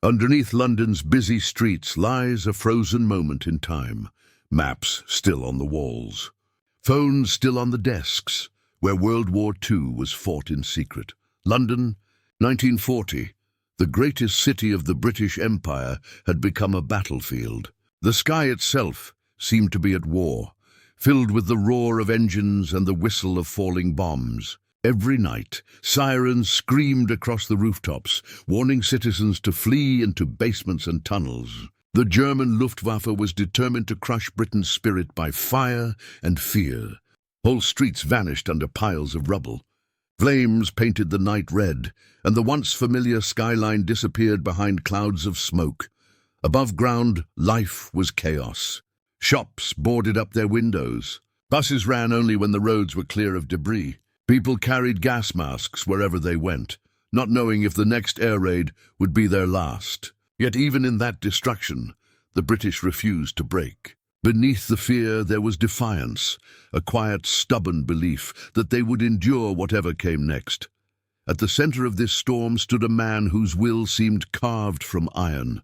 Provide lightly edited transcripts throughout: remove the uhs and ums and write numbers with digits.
Underneath London's busy streets lies a frozen moment in time. Maps still on the walls. Phones still on the desks, where World War II was fought in secret. London, 1940. The greatest city of the British Empire had become a battlefield. The sky itself seemed to be at war, filled with the roar of engines and the whistle of falling bombs. Every night, sirens screamed across the rooftops, warning citizens to flee into basements and tunnels. The German Luftwaffe was determined to crush Britain's spirit by fire and fear. Whole streets vanished under piles of rubble. Flames painted the night red, and the once familiar skyline disappeared behind clouds of smoke. Above ground, life was chaos. Shops boarded up their windows. Buses ran only when the roads were clear of debris. People carried gas masks wherever they went, not knowing if the next air raid would be their last. Yet even in that destruction, the British refused to break. Beneath the fear there was defiance, a quiet, stubborn belief that they would endure whatever came next. At the center of this storm stood a man whose will seemed carved from iron,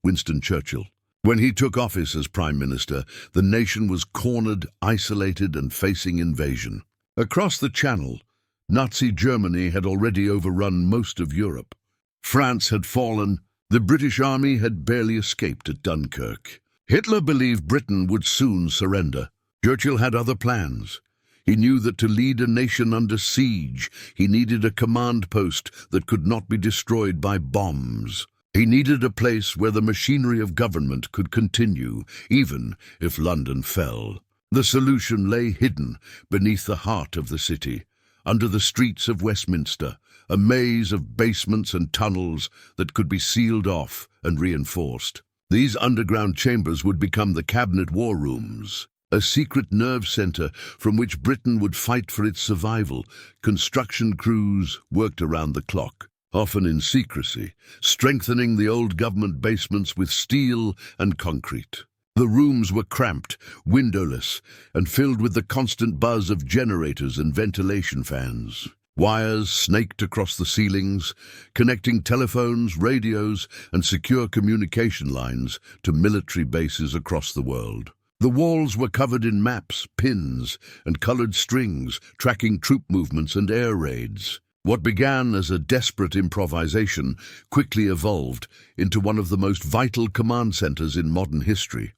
Winston Churchill. When he took office as Prime Minister, the nation was cornered, isolated, and facing invasion. Across the Channel, Nazi Germany had already overrun most of Europe. France had fallen. The British army had barely escaped at Dunkirk. Hitler believed Britain would soon surrender. Churchill had other plans. He knew that to lead a nation under siege, he needed a command post that could not be destroyed by bombs. He needed a place where the machinery of government could continue, even if London fell. The solution lay hidden beneath the heart of the city, under the streets of Westminster, a maze of basements and tunnels that could be sealed off and reinforced. These underground chambers would become the cabinet war rooms, a secret nerve center from which Britain would fight for its survival. Construction crews worked around the clock, often in secrecy, strengthening the old government basements with steel and concrete. The rooms were cramped, windowless, and filled with the constant buzz of generators and ventilation fans. Wires snaked across the ceilings, connecting telephones, radios, and secure communication lines to military bases across the world. The walls were covered in maps, pins, and colored strings, tracking troop movements and air raids. What began as a desperate improvisation quickly evolved into one of the most vital command centers in modern history.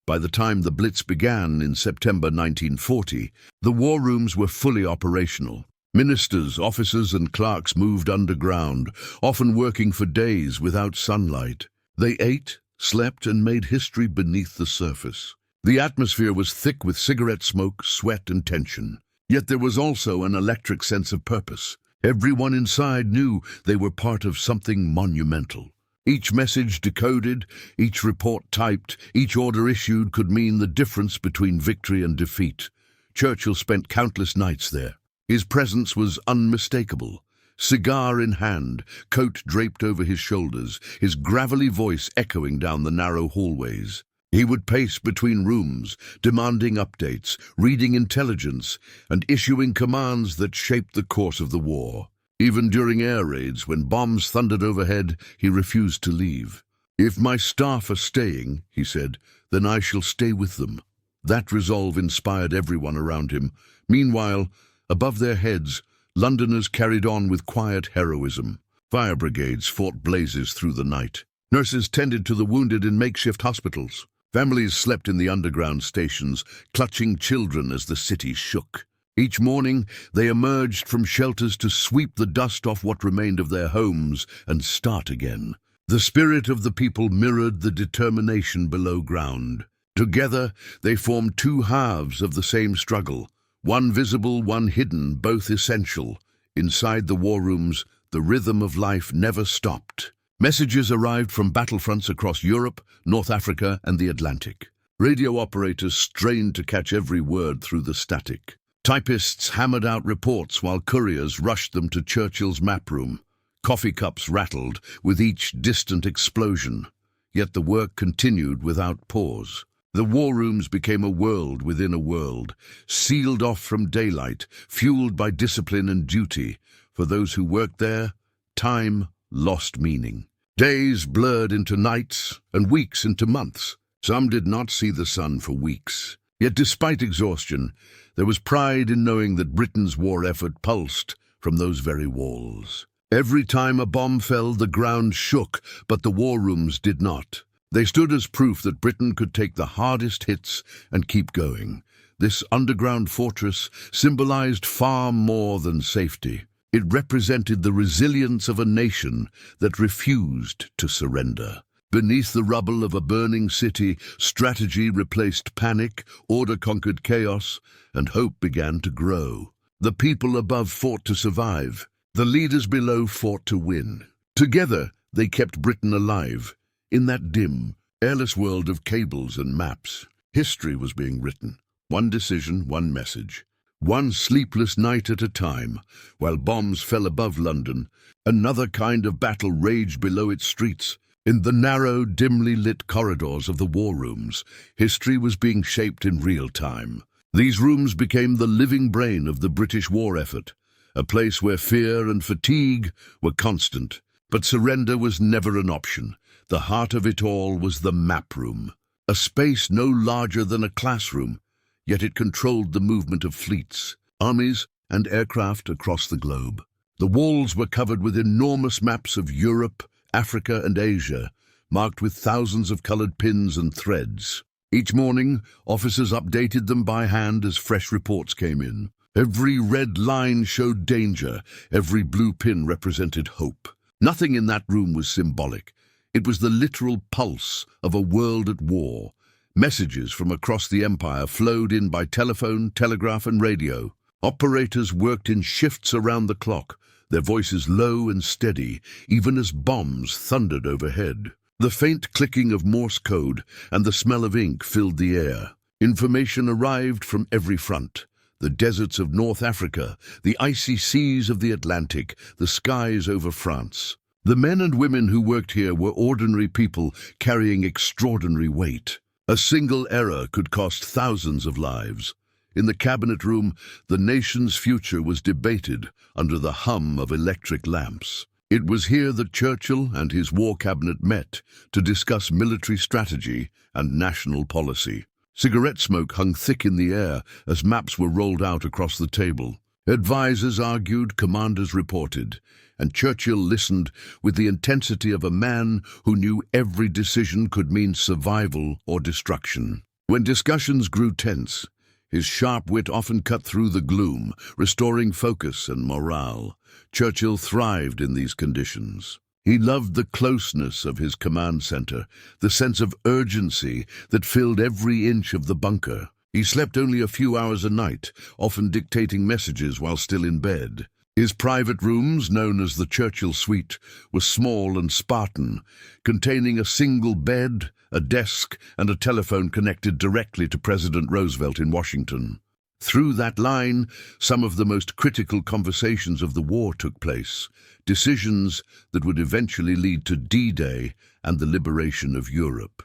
By the time the Blitz began in September 1940, the war rooms were fully operational. Ministers, officers, and clerks moved underground, often working for days without sunlight. They ate, slept, and made history beneath the surface. The atmosphere was thick with cigarette smoke, sweat, and tension. Yet there was also an electric sense of purpose. Everyone inside knew they were part of something monumental. Each message decoded, each report typed, each order issued could mean the difference between victory and defeat. Churchill spent countless nights there. His presence was unmistakable. Cigar in hand, coat draped over his shoulders, his gravelly voice echoing down the narrow hallways. He would pace between rooms, demanding updates, reading intelligence, and issuing commands that shaped the course of the war. Even during air raids, when bombs thundered overhead, he refused to leave. "If my staff are staying," he said, "then I shall stay with them." That resolve inspired everyone around him. Meanwhile, above their heads, Londoners carried on with quiet heroism. Fire brigades fought blazes through the night. Nurses tended to the wounded in makeshift hospitals. Families slept in the underground stations, clutching children as the city shook. Each morning, they emerged from shelters to sweep the dust off what remained of their homes and start again. The spirit of the people mirrored the determination below ground. Together, they formed two halves of the same struggle, one visible, one hidden, both essential. Inside the war rooms, the rhythm of life never stopped. Messages arrived from battlefronts across Europe, North Africa, and the Atlantic. Radio operators strained to catch every word through the static. Typists hammered out reports while couriers rushed them to Churchill's map room. Coffee cups rattled with each distant explosion. Yet the work continued without pause. The war rooms became a world within a world, sealed off from daylight, fueled by discipline and duty. For those who worked there, time lost meaning. Days blurred into nights and weeks into months. Some did not see the sun for weeks. Yet despite exhaustion, there was pride in knowing that Britain's war effort pulsed from those very walls. Every time a bomb fell, the ground shook, but the war rooms did not. They stood as proof that Britain could take the hardest hits and keep going. This underground fortress symbolized far more than safety. It represented the resilience of a nation that refused to surrender. Beneath the rubble of a burning city, strategy replaced panic, order conquered chaos, and hope began to grow. The people above fought to survive. The leaders below fought to win. Together, they kept Britain alive. In that dim, airless world of cables and maps, history was being written. One decision, one message. One sleepless night at a time, while bombs fell above London, another kind of battle raged below its streets. In the narrow, dimly lit corridors of the war rooms, history was being shaped in real time. These rooms became the living brain of the British war effort, a place where fear and fatigue were constant. But surrender was never an option. The heart of it all was the map room, a space no larger than a classroom, yet it controlled the movement of fleets, armies, and aircraft across the globe. The walls were covered with enormous maps of Europe, Africa, and Asia, marked with thousands of colored pins and threads. Each morning, officers updated them by hand as fresh reports came in. Every red line showed danger, every blue pin represented hope. Nothing in that room was symbolic. It was the literal pulse of a world at war. Messages from across the empire flowed in by telephone, telegraph, and radio. Operators worked in shifts around the clock, their voices low and steady, even as bombs thundered overhead. The faint clicking of Morse code and the smell of ink filled the air. Information arrived from every front. The deserts of North Africa, the icy seas of the Atlantic, the skies over France. The men and women who worked here were ordinary people carrying extraordinary weight. A single error could cost thousands of lives. In the cabinet room, the nation's future was debated under the hum of electric lamps. It was here that Churchill and his war cabinet met to discuss military strategy and national policy. Cigarette smoke hung thick in the air as maps were rolled out across the table. Advisors argued, commanders reported, and Churchill listened with the intensity of a man who knew every decision could mean survival or destruction. When discussions grew tense, his sharp wit often cut through the gloom, restoring focus and morale. Churchill thrived in these conditions. He loved the closeness of his command center, the sense of urgency that filled every inch of the bunker. He slept only a few hours a night, often dictating messages while still in bed. His private rooms, known as the Churchill Suite, were small and Spartan, containing a single bed, a desk, and a telephone connected directly to President Roosevelt in Washington. Through that line, some of the most critical conversations of the war took place, decisions that would eventually lead to D-Day and the liberation of Europe.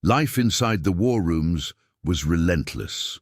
Life inside the war rooms was relentless.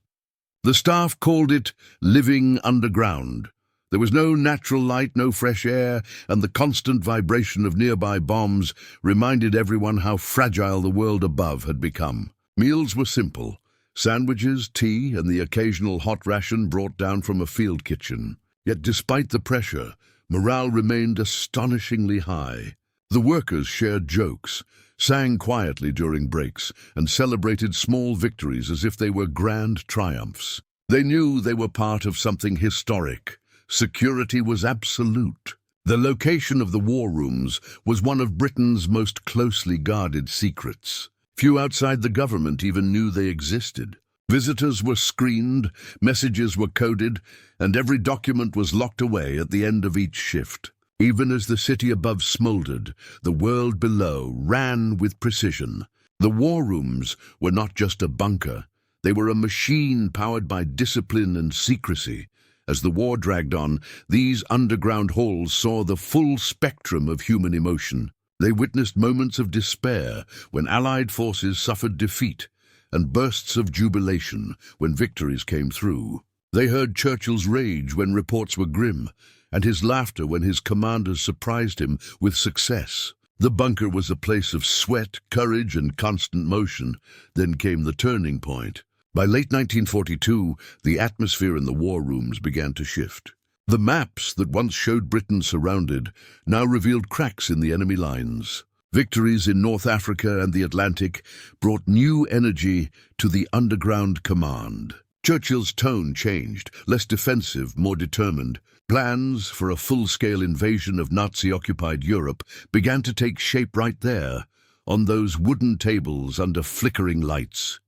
The staff called it living underground. There was no natural light, no fresh air, and the constant vibration of nearby bombs reminded everyone how fragile the world above had become. Meals were simple: sandwiches, tea, and the occasional hot ration brought down from a field kitchen. Yet despite the pressure, morale remained astonishingly high. The workers shared jokes, sang quietly during breaks, and celebrated small victories as if they were grand triumphs. They knew they were part of something historic. Security was absolute. The location of the war rooms was one of Britain's most closely guarded secrets. Few outside the government even knew they existed. Visitors were screened, messages were coded, and every document was locked away at the end of each shift. Even as the city above smoldered, the world below ran with precision. The war rooms were not just a bunker. They were a machine powered by discipline and secrecy. As the war dragged on, these underground halls saw the full spectrum of human emotion. They witnessed moments of despair when Allied forces suffered defeat, and bursts of jubilation when victories came through. They heard Churchill's rage when reports were grim, and his laughter when his commanders surprised him with success. The bunker was a place of sweat, courage, and constant motion. Then came the turning point. By late 1942, the atmosphere in the war rooms began to shift. The maps that once showed Britain surrounded now revealed cracks in the enemy lines. Victories in North Africa and the Atlantic brought new energy to the underground command. Churchill's tone changed, less defensive, more determined. Plans for a full-scale invasion of Nazi-occupied Europe began to take shape right there, on those wooden tables under flickering lights.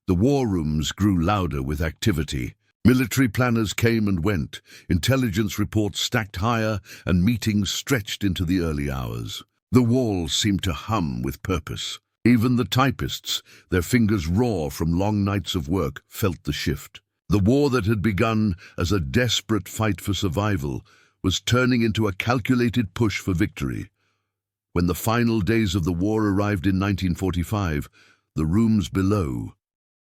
The war rooms grew louder with activity. Military planners came and went, intelligence reports stacked higher, and meetings stretched into the early hours. The walls seemed to hum with purpose. Even the typists, their fingers raw from long nights of work, felt the shift. The war that had begun as a desperate fight for survival was turning into a calculated push for victory. When the final days of the war arrived in 1945, the rooms below.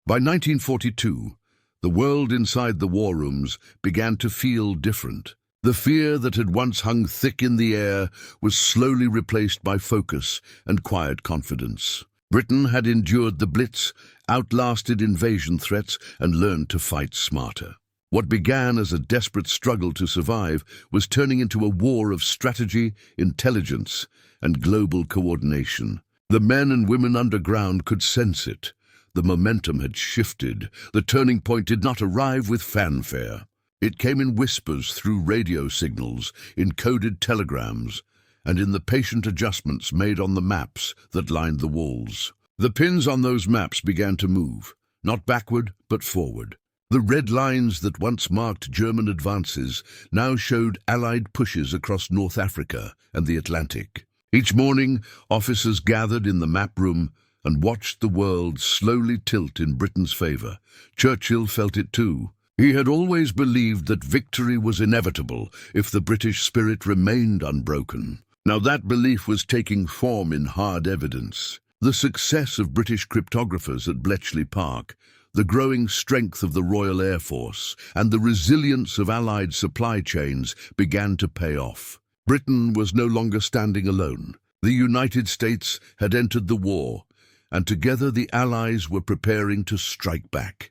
By 1942, the world inside the war rooms began to feel different. The fear that had once hung thick in the air was slowly replaced by focus and quiet confidence. Britain had endured the Blitz, outlasted invasion threats, and learned to fight smarter. What began as a desperate struggle to survive was turning into a war of strategy, intelligence, and global coordination. The men and women underground could sense it. The momentum had shifted. The turning point did not arrive with fanfare. It came in whispers through radio signals, in coded telegrams, and in the patient adjustments made on the maps that lined the walls. The pins on those maps began to move, not backward, but forward. The red lines that once marked German advances now showed Allied pushes across North Africa and the Atlantic. Each morning, officers gathered in the map room and watched the world slowly tilt in Britain's favor. Churchill felt it too. He had always believed that victory was inevitable if the British spirit remained unbroken. Now that belief was taking form in hard evidence. The success of British cryptographers at Bletchley Park, the growing strength of the Royal Air Force, and the resilience of Allied supply chains began to pay off. Britain was no longer standing alone. The United States had entered the war, and together the Allies were preparing to strike back.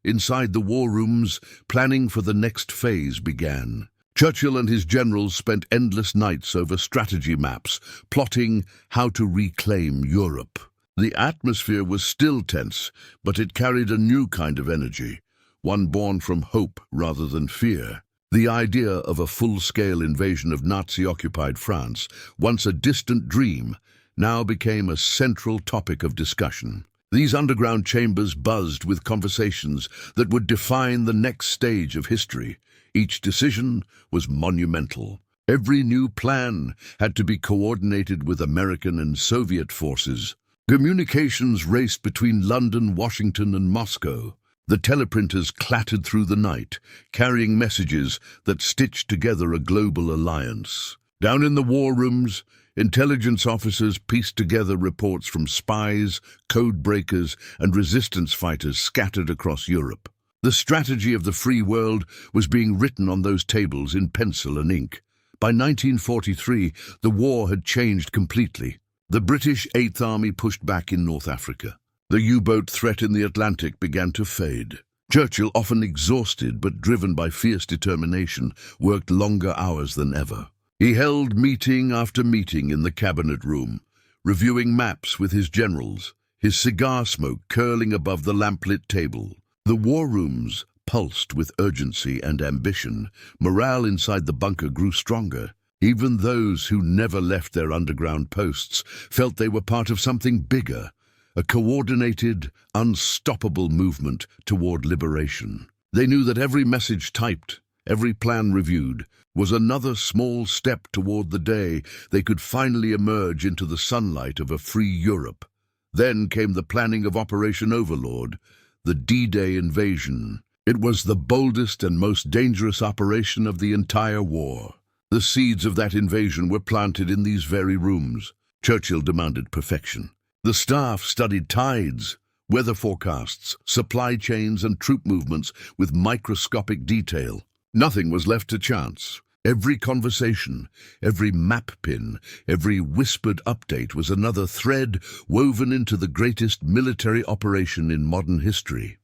Inside the war rooms, planning for the next phase began. Churchill and his generals spent endless nights over strategy maps, plotting how to reclaim Europe. The atmosphere was still tense, but it carried a new kind of energy, one born from hope rather than fear. The idea of a full-scale invasion of Nazi-occupied France, once a distant dream, now became a central topic of discussion. These underground chambers buzzed with conversations that would define the next stage of history. Each decision was monumental. Every new plan had to be coordinated with American and Soviet forces. Communications raced between London, Washington, and Moscow. The teleprinters clattered through the night, carrying messages that stitched together a global alliance. Down in the war rooms, intelligence officers pieced together reports from spies, code breakers, and resistance fighters scattered across Europe. The strategy of the free world was being written on those tables in pencil and ink. By 1943, the war had changed completely. The British Eighth Army pushed back in North Africa. The U-boat threat in the Atlantic began to fade. Churchill, often exhausted but driven by fierce determination, worked longer hours than ever. He held meeting after meeting in the cabinet room, reviewing maps with his generals, his cigar smoke curling above the lamplit table. The war rooms pulsed with urgency and ambition. Morale inside the bunker grew stronger. Even those who never left their underground posts felt they were part of something bigger, a coordinated, unstoppable movement toward liberation. They knew that every message typed, every plan reviewed, was another small step toward the day they could finally emerge into the sunlight of a free Europe. Then came the planning of Operation Overlord, the D-Day invasion. It was the boldest and most dangerous operation of the entire war. The seeds of that invasion were planted in these very rooms. Churchill demanded perfection. The staff studied tides, weather forecasts, supply chains, and troop movements with microscopic detail. Nothing was left to chance. Every conversation, every map pin, every whispered update was another thread woven into the greatest military operation in modern history.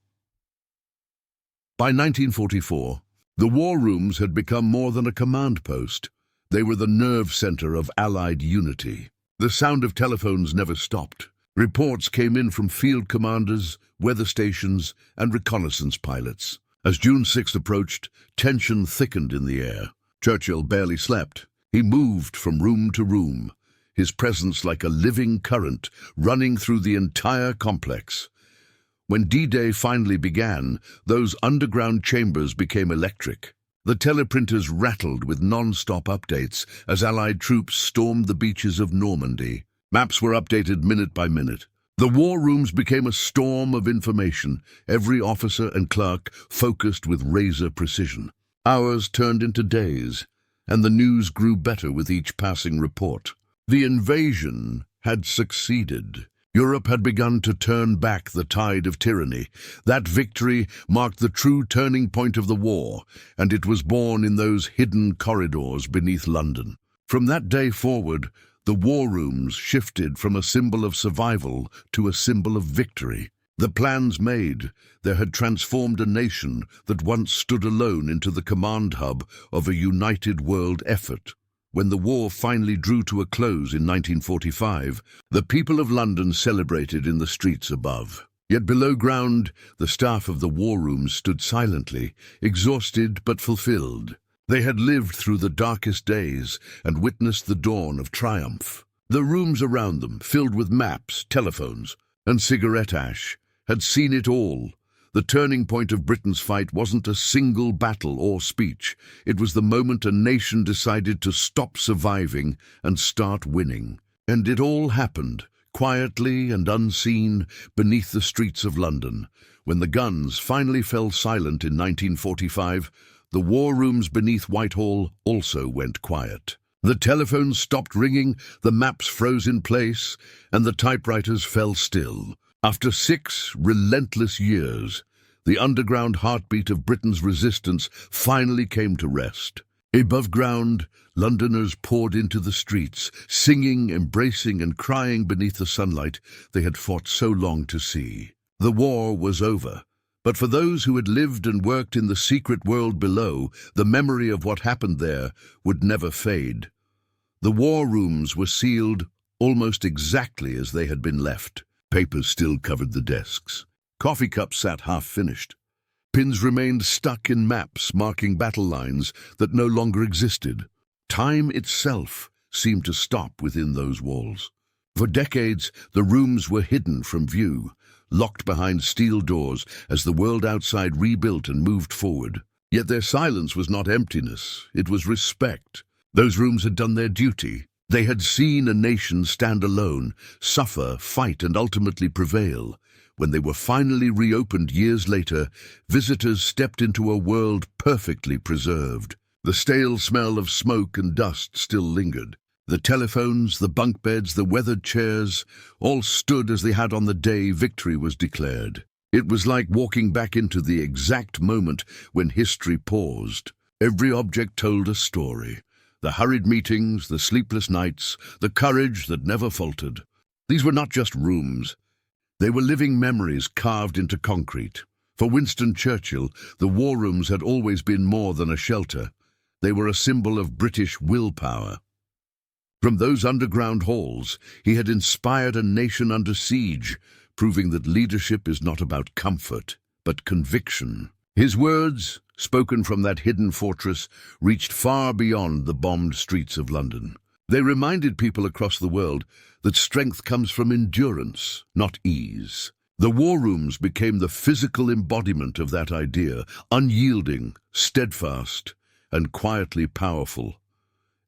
By 1944, the war rooms had become more than a command post. They were the nerve center of Allied unity. The sound of telephones never stopped. Reports came in from field commanders, weather stations, and reconnaissance pilots. As June 6th approached, tension thickened in the air. Churchill barely slept. He moved from room to room, his presence like a living current running through the entire complex. When D-Day finally began, those underground chambers became electric. The teleprinters rattled with non-stop updates as Allied troops stormed the beaches of Normandy. Maps were updated minute by minute. The war rooms became a storm of information, every officer and clerk focused with razor precision. Hours turned into days, and the news grew better with each passing report. The invasion had succeeded. Europe had begun to turn back the tide of tyranny. That victory marked the true turning point of the war, and it was born in those hidden corridors beneath London. From that day forward, the war rooms shifted from a symbol of survival to a symbol of victory. The plans made, there had transformed a nation that once stood alone into the command hub of a united world effort. When the war finally drew to a close in 1945, the people of London celebrated in the streets above. Yet below ground, the staff of the war rooms stood silently, exhausted but fulfilled. They had lived through the darkest days and witnessed the dawn of triumph. The rooms around them, filled with maps, telephones, and cigarette ash, had seen it all. The turning point of Britain's fight wasn't a single battle or speech. It was the moment a nation decided to stop surviving and start winning. And it all happened, quietly and unseen, beneath the streets of London. When the guns finally fell silent in 1945, the war rooms beneath Whitehall also went quiet. The telephones stopped ringing, the maps froze in place, and the typewriters fell still. After 6 relentless years, the underground heartbeat of Britain's resistance finally came to rest. Above ground, Londoners poured into the streets, singing, embracing, and crying beneath the sunlight they had fought so long to see. The war was over, but for those who had lived and worked in the secret world below, the memory of what happened there would never fade. The war rooms were sealed almost exactly as they had been left. Papers still covered the desks. Coffee cups sat half-finished. Pins remained stuck in maps marking battle lines that no longer existed. Time itself seemed to stop within those walls. For decades, the rooms were hidden from view, locked behind steel doors as the world outside rebuilt and moved forward. Yet their silence was not emptiness, it was respect. Those rooms had done their duty. They had seen a nation stand alone, suffer, fight, and ultimately prevail. When they were finally reopened years later, visitors stepped into a world perfectly preserved. The stale smell of smoke and dust still lingered. The telephones, the bunk beds, the weathered chairs, all stood as they had on the day victory was declared. It was like walking back into the exact moment when history paused. Every object told a story. The hurried meetings, the sleepless nights, the courage that never faltered. These were not just rooms. They were living memories carved into concrete. For Winston Churchill, the war rooms had always been more than a shelter. They were a symbol of British willpower. From those underground halls, he had inspired a nation under siege, proving that leadership is not about comfort, but conviction. His words, spoken from that hidden fortress, reached far beyond the bombed streets of London. They reminded people across the world that strength comes from endurance, not ease. The war rooms became the physical embodiment of that idea, unyielding, steadfast, and quietly powerful.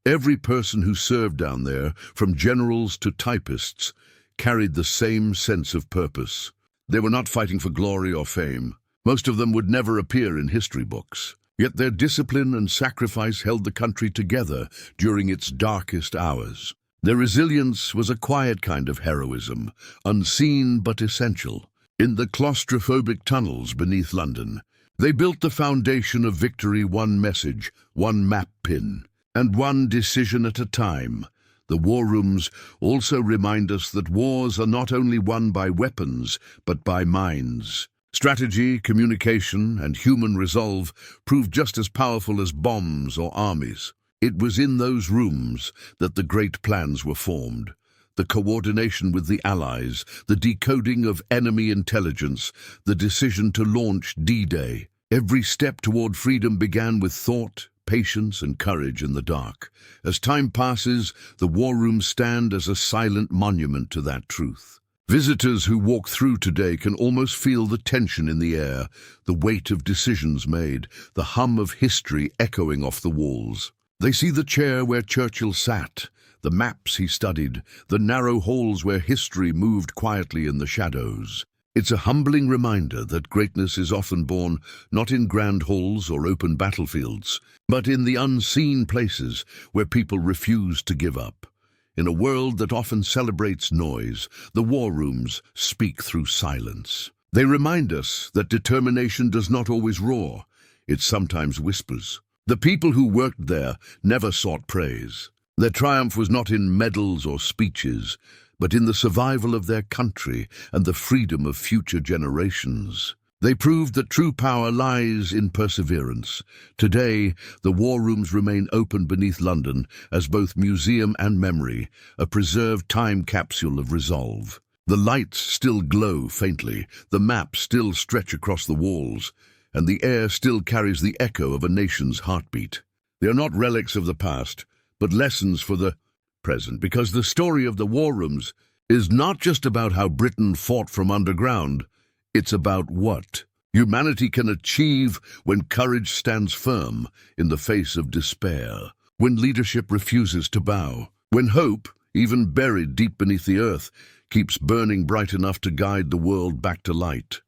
Every person who served down there, from generals to typists, carried the same sense of purpose. They were not fighting for glory or fame. Most of them would never appear in history books. Yet their discipline and sacrifice held the country together during its darkest hours. Their resilience was a quiet kind of heroism, unseen but essential. In the claustrophobic tunnels beneath London, They built the foundation of victory, one message, one map pin, and one decision at a time. The war rooms also remind us that wars are not only won by weapons, but by minds. Strategy, communication, and human resolve proved just as powerful as bombs or armies. It was in those rooms that the great plans were formed. The coordination with the Allies, the decoding of enemy intelligence, the decision to launch D-Day. Every step toward freedom began with thought, patience, and courage in the dark. As time passes, the war rooms stand as a silent monument to that truth. Visitors who walk through today can almost feel the tension in the air, the weight of decisions made, the hum of history echoing off the walls. They see the chair where Churchill sat, the maps he studied, the narrow halls where history moved quietly in the shadows. It's a humbling reminder that greatness is often born not in grand halls or open battlefields, but in the unseen places where people refuse to give up. In a world that often celebrates noise, the war rooms speak through silence. They remind us that determination does not always roar, it sometimes whispers. The people who worked there never sought praise. Their triumph was not in medals or speeches, but in the survival of their country and the freedom of future generations. They proved that true power lies in perseverance. Today, the war rooms remain open beneath London as both museum and memory, a preserved time capsule of resolve. The lights still glow faintly, the maps still stretch across the walls, and the air still carries the echo of a nation's heartbeat. They are not relics of the past, but lessons for the present, because the story of the war rooms is not just about how Britain fought from underground, it's about what humanity can achieve when courage stands firm in the face of despair, when leadership refuses to bow, when hope, even buried deep beneath the earth, keeps burning bright enough to guide the world back to light.